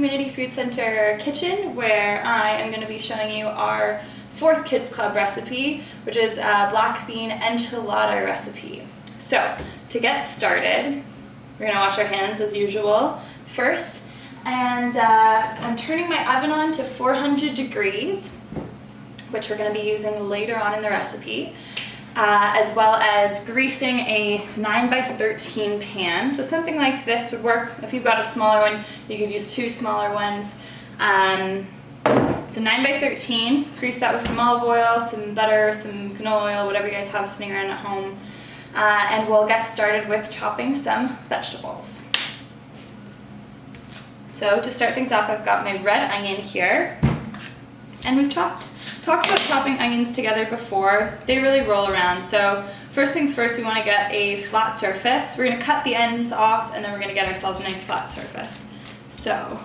Community Food Center kitchen, where I am going to be showing you our 4th Kids Club recipe, which is a black bean enchilada recipe. So, to get started, we're going to wash our hands as usual first, and I'm turning my oven on to 400 degrees, which we're going to be using later on in the recipe. As well as greasing a 9x13 pan. So something like this would work. If you've got a smaller one, you could use 2 smaller ones. So 9x13, grease that with some olive oil, some butter, some canola oil, whatever you guys have sitting around at home. And we'll get started with chopping some vegetables. So to start things off, I've got my red onion here. And we've talked about chopping onions together before. They really roll around. So first things first, we want to get a flat surface. We're going to cut the ends off, and then we're going to get ourselves a nice flat surface. So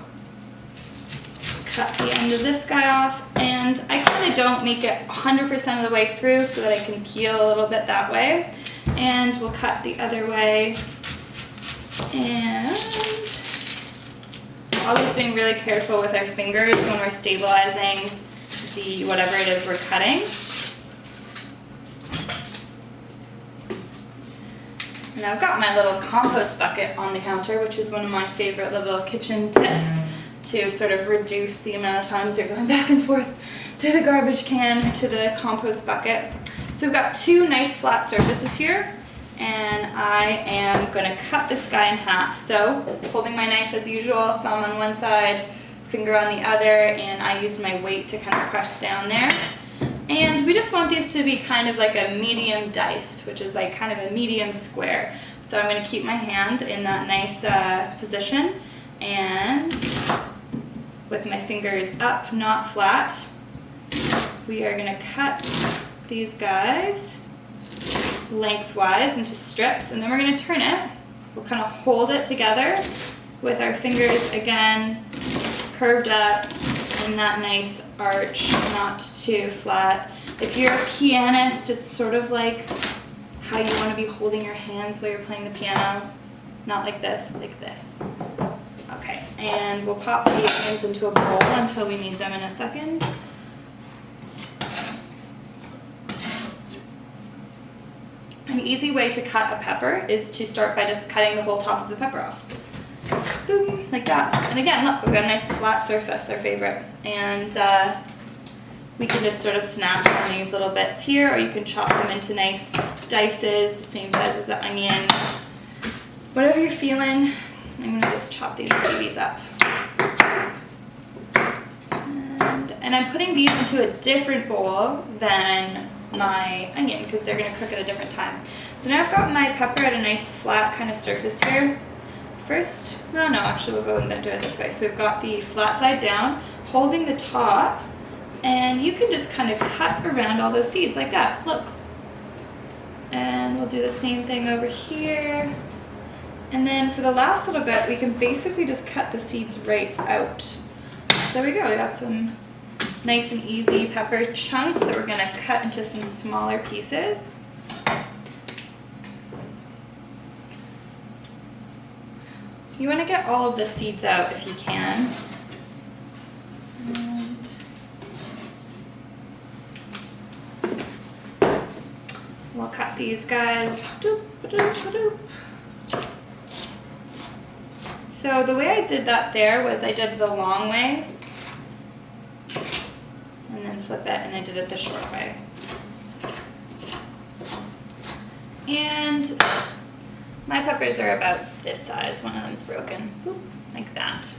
cut the end of this guy off, and I kind of don't make it 100% of the way through so that I can peel a little bit that way. And we'll cut the other way. And always being really careful with our fingers when we're stabilizing whatever it is we're cutting. And I've got my little compost bucket on the counter, which is one of my favorite little kitchen tips to sort of reduce the amount of times you're going back and forth to the garbage can, to the compost bucket. So we've got 2 nice flat surfaces here, and I am going to cut this guy in half. So holding my knife as usual, thumb on one side, finger on the other, and I used my weight to kind of press down there. And we just want these to be kind of like a medium dice, which is like kind of a medium square. So I'm going to keep my hand in that nice position, and with my fingers up, not flat, we are going to cut these guys lengthwise into strips, and then we're going to turn it. We'll kind of hold it together with our fingers again curved up in that nice arch, not too flat. If you're a pianist, it's sort of like how you want to be holding your hands while you're playing the piano. Not like this, like this. Okay, and we'll pop the onions into a bowl until we need them in a second. An easy way to cut a pepper is to start by just cutting the whole top of the pepper off. Boom, like that. And again, look, we've got a nice flat surface, our favorite. And we can just sort of snap on these little bits here, or you can chop them into nice dices, the same size as the onion. Whatever you're feeling, I'm gonna just chop these babies up. And I'm putting these into a different bowl than my onion, because they're gonna cook at a different time. So now I've got my pepper at a nice flat kind of surface here. First, no, actually we'll go and do it this way. So we've got the flat side down, holding the top, and you can just kind of cut around all those seeds like that, look. And we'll do the same thing over here. And then for the last little bit, we can basically just cut the seeds right out. So there we go, we got some nice and easy pepper chunks that we're gonna cut into some smaller pieces. You want to get all of the seeds out if you can. And we'll cut these guys. Doop, doop, doop. So the way I did that there was I did the long way, and then flip it, and I did it the short way. And my peppers are about this size. One of them's broken. Boop, like that.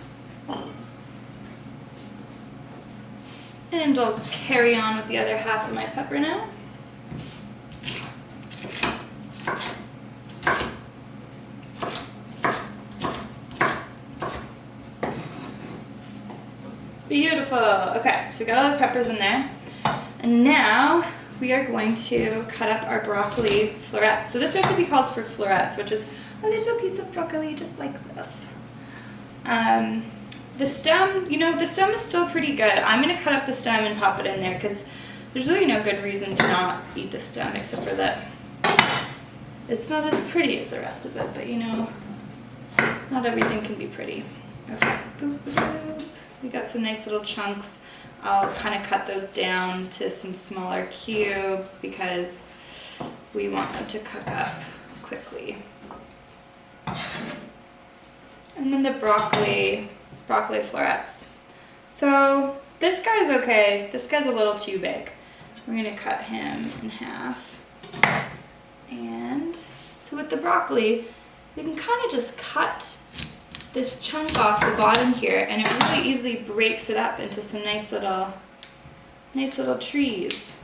And I'll carry on with the other half of my pepper now. Beautiful. Okay, so we got all the peppers in there. And now we are going to cut up our broccoli florets. So this recipe calls for florets, which is a little piece of broccoli just like this. The stem, the stem is still pretty good. I'm going to cut up the stem and pop it in there because there's really no good reason to not eat the stem except for that it's not as pretty as the rest of it, but not everything can be pretty. Okay, boop, boop, boop. We got some nice little chunks. I'll kind of cut those down to some smaller cubes because we want them to cook up quickly. And then the broccoli florets. So this guy's okay. This guy's a little too big. We're gonna cut him in half. And so with the broccoli, we can kind of just cut this chunk off the bottom here, and it really easily breaks it up into some nice little trees.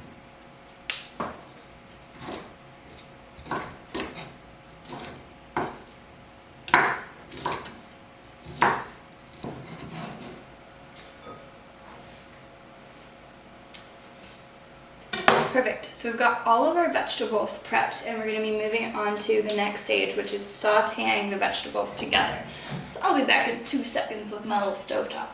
Perfect. So we've got all of our vegetables prepped, and we're going to be moving on to the next stage, which is sauteing the vegetables together. So I'll be back in 2 seconds with my little stovetop.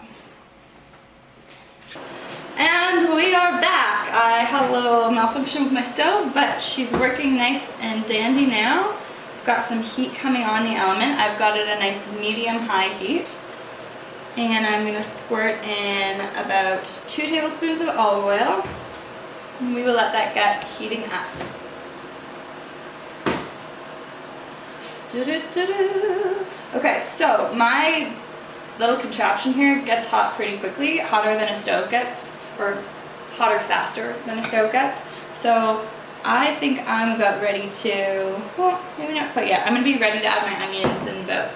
And we are back. I had a little malfunction with my stove, but she's working nice and dandy now. I've got some heat coming on the element. I've got it a nice medium-high heat. And I'm going to squirt in about 2 tablespoons of olive oil. And we will let that get heating up. Okay, so my little contraption here gets hot pretty quickly, hotter than a stove gets, or hotter faster than a stove gets. So I think I'm about ready to, well, maybe not quite yet. I'm gonna be ready to add my onions in about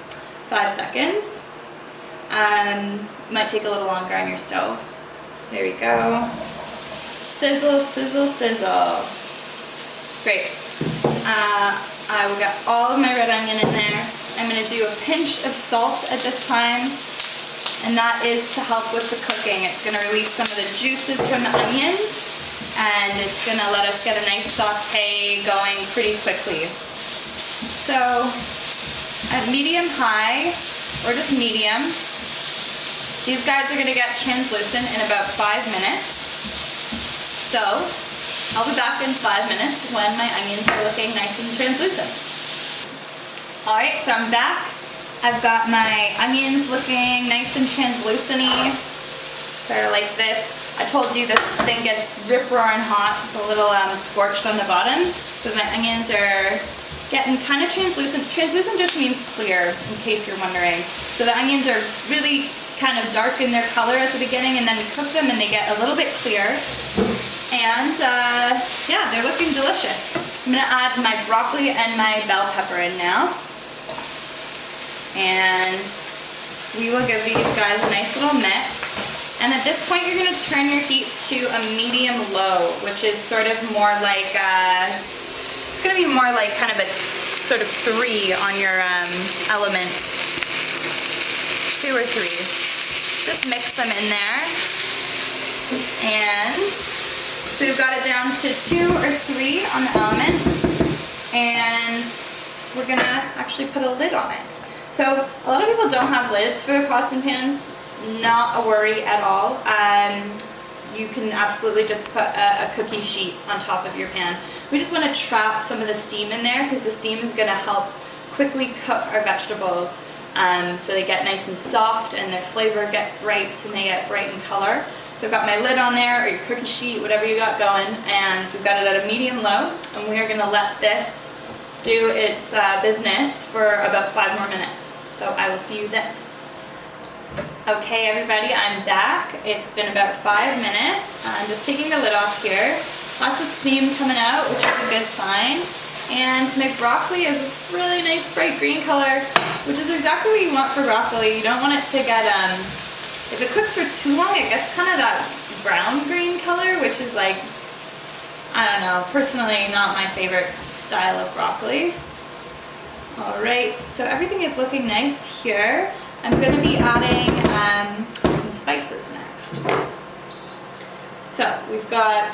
5 seconds. Might take a little longer on your stove. There we go. Sizzle, sizzle, sizzle. Great. I will get all of my red onion in there. I'm going to do a pinch of salt at this time, and that is to help with the cooking. It's going to release some of the juices from the onions, and it's going to let us get a nice saute going pretty quickly. So at medium-high, or just medium, these guys are going to get translucent in about 5 minutes. So, I'll be back in 5 minutes when my onions are looking nice and translucent. Alright, so I'm back. I've got my onions looking nice and translucent-y, sort of like this. I told you this thing gets rip-roaring hot. It's a little scorched on the bottom, but my onions are getting kind of translucent. Translucent just means clear, in case you're wondering. So the onions are really kind of dark in their color at the beginning, and then we cook them and they get a little bit clear. And yeah, they're looking delicious. I'm gonna add my broccoli and my bell pepper in now. And we will give these guys a nice little mix. And at this point, you're gonna turn your heat to a medium-low, which is sort of more like, it's gonna be more like kind of a sort of 3 on your element. 2 or 3. Just mix them in there. And so we've got it down to 2 or 3 on the element, and we're gonna actually put a lid on it. So a lot of people don't have lids for their pots and pans. Not a worry at all. You can absolutely just put a cookie sheet on top of your pan. We just want to trap some of the steam in there because the steam is going to help quickly cook our vegetables, so they get nice and soft and their flavor gets bright and they get bright in color. So I've got my lid on there, or your cookie sheet, whatever you got going, and we've got it at a medium-low, and we are going to let this do its business for about 5 more minutes. So I will see you then. Okay everybody, I'm back. It's been about 5 minutes. I'm just taking the lid off here. Lots of steam coming out, which is a good sign. And my broccoli is this really nice bright green color, which is exactly what you want for broccoli. You don't want it to get, if it cooks for too long, it gets kind of that brown green color, which is like, I don't know, personally not my favorite style of broccoli. Alright, so everything is looking nice here. I'm going to be adding some spices next. So we've got,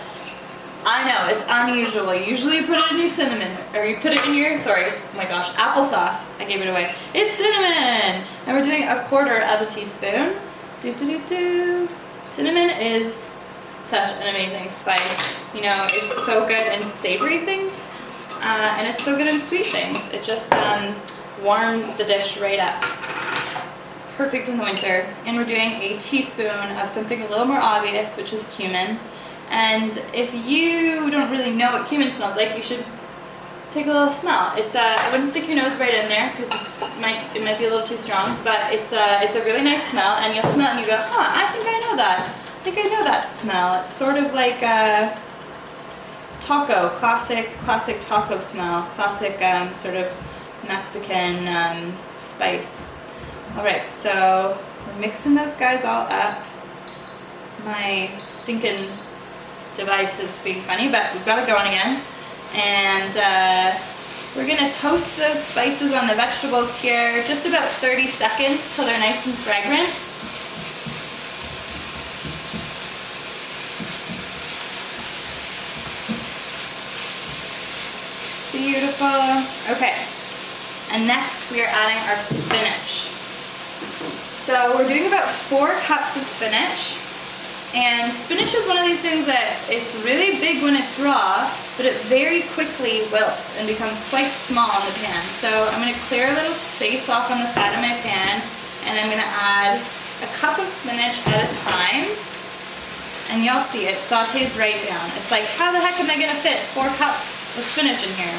I know, it's unusual. Usually you put it in your cinnamon, or you put it in your, sorry, oh my gosh, applesauce. I gave it away. It's cinnamon! And we're doing 1/4 of a teaspoon. Cinnamon is such an amazing spice. You know, it's so good in savory things, and it's so good in sweet things. It just warms the dish right up. perfect in the winter. And we're doing a teaspoon of something a little more obvious, which is cumin. And if you don't really know what cumin smells like, you should take a little smell. It's I wouldn't stick your nose right in there because it might be a little too strong, but it's a really nice smell, and you'll smell it and you go, huh, I think I know that. I think I know that smell. It's sort of like taco, classic taco smell, classic sort of Mexican spice. All right, so we're mixing those guys all up. My stinking device is being funny, but we've got it going again. And we're gonna toast those spices on the vegetables here just about 30 seconds till they're nice and fragrant. Beautiful. Okay, and next we are adding our spinach. So we're doing about 4 cups of spinach. And spinach is one of these things that it's really big when it's raw, but it very quickly wilts and becomes quite small in the pan. So I'm going to clear a little space off on the side of my pan, and I'm going to add a cup of spinach at a time. And you'll see it sautés right down. It's like, how the heck am I going to fit 4 cups of spinach in here?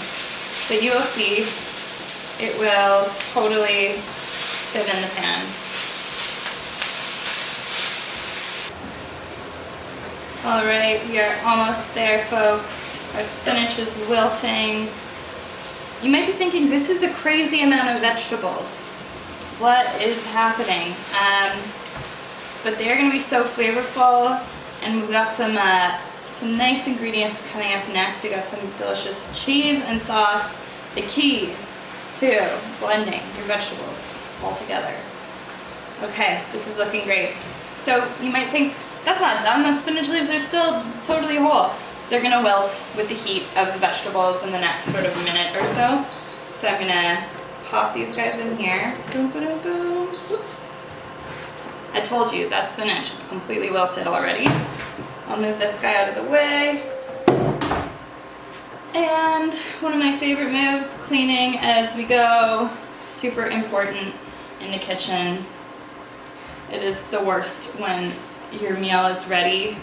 But you will see it will totally fit in the pan. All right, we are almost there, folks. Our spinach is wilting. You might be thinking, this is a crazy amount of vegetables. What is happening? But they're gonna be so flavorful, and we've got some nice ingredients coming up next. We got some delicious cheese and sauce. The key to blending your vegetables all together. Okay, this is looking great. So you might think, that's not done, those spinach leaves are still totally whole. They're gonna wilt with the heat of the vegetables in the next sort of minute or so. So I'm gonna pop these guys in here. Boom, boom, boom. Oops. I told you that spinach is completely wilted already. I'll move this guy out of the way. And one of my favorite moves, cleaning as we go. Super important in the kitchen. It is the worst when your meal is ready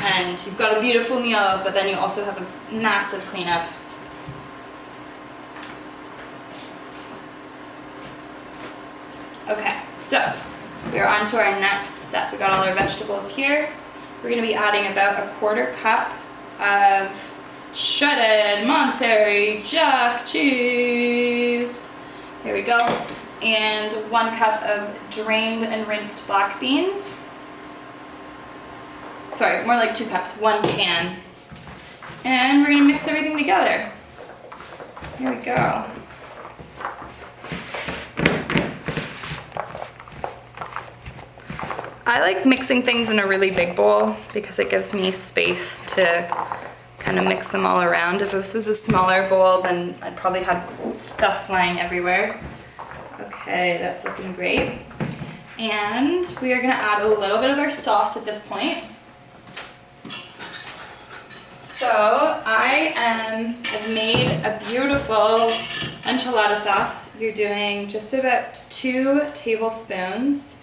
and you've got a beautiful meal, but then you also have a massive cleanup. Okay, so we're on to our next step. We got all our vegetables here. We're going to be adding about a 1/4 cup of shredded Monterey Jack cheese. Here we go. And 1 cup of drained and rinsed black beans. Sorry, more like 2 cups, 1 can. And we're gonna mix everything together. Here we go. I like mixing things in a really big bowl because it gives me space to kind of mix them all around. If this was a smaller bowl, then I'd probably have stuff flying everywhere. Okay, that's looking great. And we are gonna add a little bit of our sauce at this point. So I've made a beautiful enchilada sauce. You're doing just about 2 tablespoons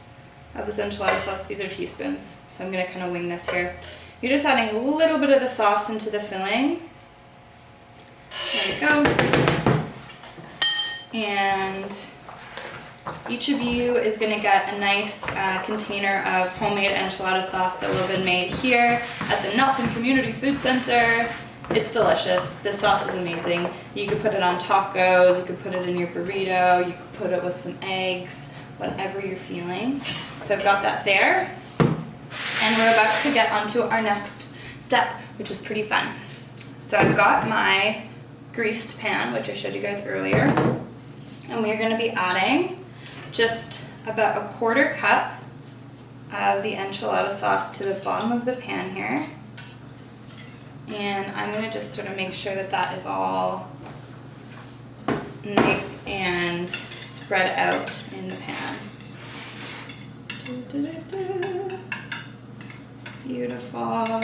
of this enchilada sauce. These are teaspoons, so I'm gonna kind of wing this here. You're just adding a little bit of the sauce into the filling. There we go. And each of you is going to get a nice container of homemade enchilada sauce that will have been made here at the Nelson Community Food Center. It's delicious. This sauce is amazing. You could put it on tacos, you could put it in your burrito, you could put it with some eggs, whatever you're feeling. So I've got that there. And we're about to get onto our next step, which is pretty fun. So I've got my greased pan, which I showed you guys earlier. And we're going to be adding just about a 1/4 cup of the enchilada sauce to the bottom of the pan here. And I'm going to just sort of make sure that that is all nice and spread out in the pan. Beautiful.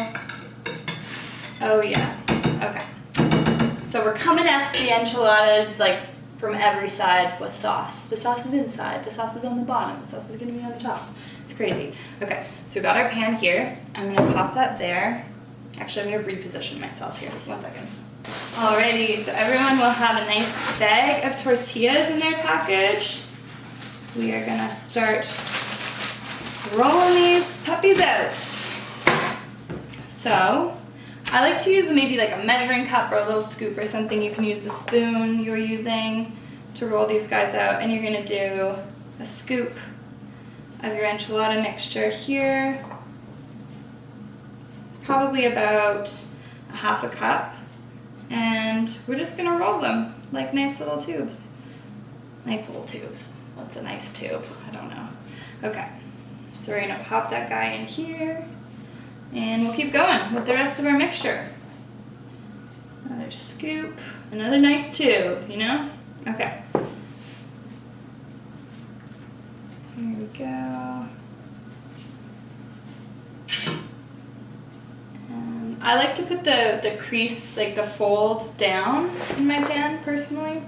Oh yeah. Okay. So we're coming at the enchiladas like from every side with sauce. The sauce is inside, the sauce is on the bottom, the sauce is gonna be on the top. It's crazy. Okay, so we got our pan here. I'm gonna pop that there. Actually, I'm gonna reposition myself here. 1 second. Alrighty, so everyone will have a nice bag of tortillas in their package. We are gonna start rolling these puppies out. So, I like to use maybe like a measuring cup or a little scoop or something. You can use the spoon you're using to roll these guys out, and you're gonna do a scoop of your enchilada mixture here. Probably about a half a cup. And we're just gonna roll them like nice little tubes. Nice little tubes. What's a nice tube? I don't know. Okay, so we're gonna pop that guy in here. And we'll keep going with the rest of our mixture. Another scoop, another nice tube, you know? Okay. Here we go. And I like to put the crease, like the folds down in my pan personally.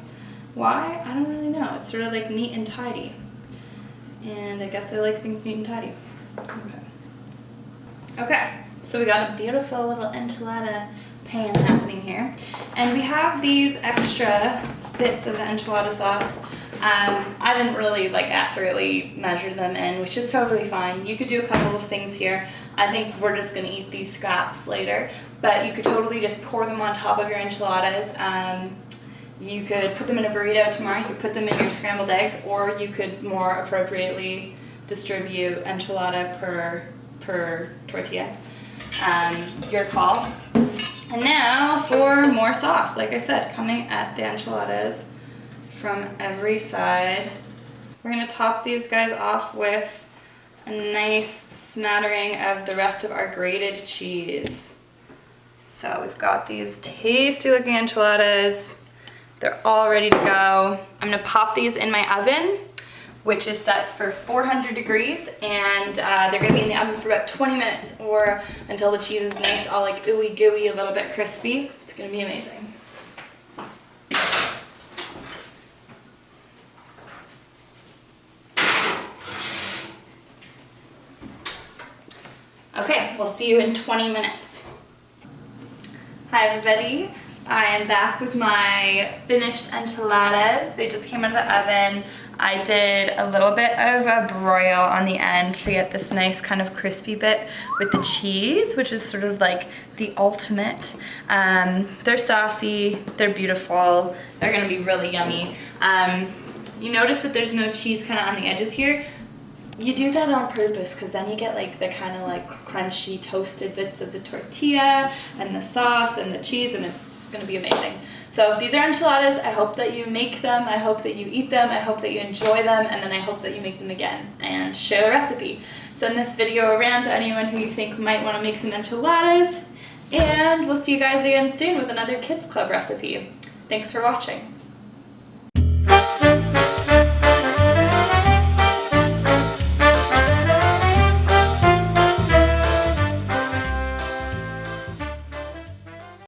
Why? I don't really know. It's sort of like neat and tidy. And I guess I like things neat and tidy. Okay. Okay, so we got a beautiful little enchilada pan happening here. And we have these extra bits of the enchilada sauce. I didn't really like accurately measure them in, which is totally fine. You could do a couple of things here. I think we're just gonna eat these scraps later, but you could totally just pour them on top of your enchiladas. You could put them in a burrito tomorrow, you could put them in your scrambled eggs, or you could more appropriately distribute enchilada per tortilla. Your call. And now for more sauce. Like I said, coming at the enchiladas from every side. We're gonna top these guys off with a nice smattering of the rest of our grated cheese. So we've got these tasty looking enchiladas. They're all ready to go. I'm gonna pop these in my oven, which is set for 400 degrees, and they're gonna be in the oven for about 20 minutes or until the cheese is nice, all like ooey gooey, a little bit crispy. It's gonna be amazing. Okay, we'll see you in 20 minutes. Hi everybody. I am back with my finished enchiladas. They just came out of the oven. I did a little bit of a broil on the end to get this nice kind of crispy bit with the cheese, which is sort of like the ultimate. They're saucy, they're beautiful, they're gonna be really yummy. You notice that there's no cheese kind of on the edges here. You do that on purpose because then you get like the kind of like crunchy toasted bits of the tortilla and the sauce and the cheese, and it's just going to be amazing. So these are enchiladas. I hope that you make them. I hope that you eat them. I hope that you enjoy them, and then I hope that you make them again and share the recipe. Send this video around to anyone who you think might want to make some enchiladas, and we'll see you guys again soon with another Kids Club recipe. Thanks for watching.